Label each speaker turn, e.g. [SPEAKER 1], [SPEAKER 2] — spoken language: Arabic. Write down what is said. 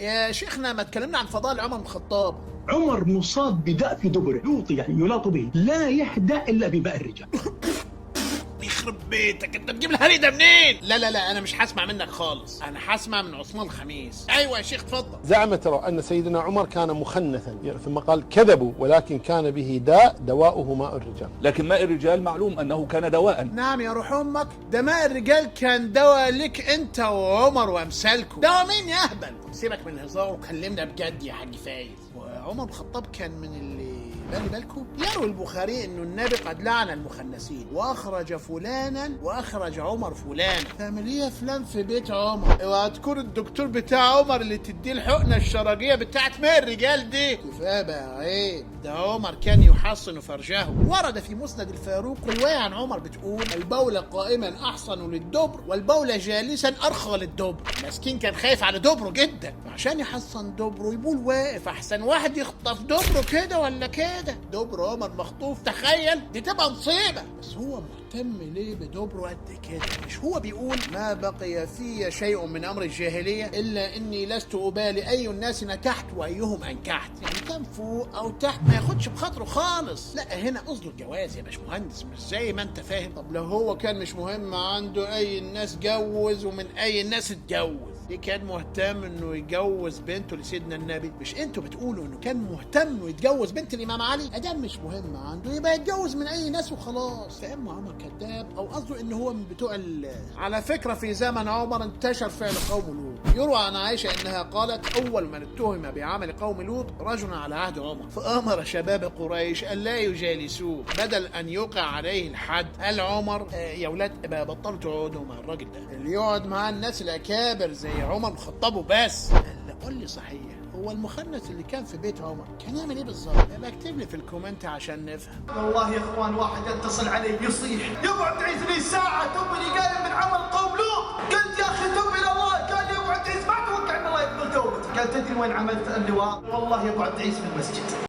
[SPEAKER 1] يا شيخنا ما تكلمنا عن فضائل عمر بن الخطاب.
[SPEAKER 2] عمر مصاب بداء في دبره، لوط يعني يلاط به، لا يهدأ إلا بماء الرجال.
[SPEAKER 1] يخرب بيتك، انت بتجيب الهري ده منين؟ لا لا لا، انا مش هسمع منك خالص، انا هسمع من عثمان الخميس. ايوه يا شيخ اتفضل.
[SPEAKER 3] زعم ترى أن سيدنا عمر كان مخنثا، ثم قال كذبوا ولكن كان به داء دواؤه ماء الرجال.
[SPEAKER 4] لكن ماء الرجال معلوم أنه كان دواء.
[SPEAKER 1] نعم يا روح امك، ده ماء الرجال كان دواء لك انت وعمر وامثالكم. دواء مين يا اهبل؟ سيبك من الهزار وكلمنا بجد يا حاج فايز. وعمر بن الخطاب كان من اللي بالي بالكم يروي البخاري انه النبي قد لعن المخنثين واخرج فلانا واخرج عمر فلانا. تعمل ايه يا فلان في بيت عمر؟ اوعى تكون الدكتور بتاع عمر اللي تديه الحقنه الشرجيه بتاعت ماء الرجال دي. كفايه بقى عيب، ده عمر كان يحصن فرجه. ورد في مسند الفاروق روايه عن عمر بتقول: البول قائما احصن للدبر والبول جالسا ارخى للدبر. مسكين كان خايف على دبره جدا، عشان يحصن دبره يبول واقف احسن واحد يخطف دبره كده ولا كده. دبر عمر مخطوف، تخيل، دي تبقى مصيبه. بس هو مهتم ليه بدبره قد كده؟ مش هو بيقول: ما بقي في شيء من امر الجاهليه الا اني لست ابالي اي الناس نكحت وايهم انكحت. يعني كان فوق او تحت ما ياخدش بخاطره خالص. لا هنا قصده الجواز يا باشمهندس، مش زي ما انت فاهم. طب لو هو كان مش مهم عنده اي الناس جوز ومن اي الناس اتجوز، ليه كان مهتم انه يجوز بنته لسيدنا النبي؟ مش انتوا بتقولوا انه كان مهتم انه يتجوز بنت الامام علي؟ ادام مش مهم عنده يبقى يتجوز من اي ناس وخلاص. فاما عمر كذاب او قصده ان هو من بتوع على فكره في زمن عمر انتشر فعل قوم لوط. يروى عن عائشه انها قالت: اول من اتهم بعمل قوم لوط رجل على عهد عمر، فامر شباب قريش ان لا يجالسوه بدل ان يوقع عليه الحد. قال عمر: يا ولاد بقى بطلوا تقعدوا مع الراجل ده، اللي يقعد مع الناس الاكابر زي عمر بن الخطاب وبس. قول لي صحيح، هو المخنث اللي كان في بيت عمر كان يعمل ايه بالظبط؟ يبقى اكتب لي في الكومنت عشان نفهم.
[SPEAKER 5] والله يا اخوان واحد يتصل علي يصيح: يقعد تعيس لي ساعه توبني قايم من عمل قوم لوط. قلت يا اخي توب الى الله. قال لي اقعد تعيس، ما اتوقع ان الله يقبل توبتك. قال تدري وين عملت اللواء؟ والله يقعد تعيس في المسجد.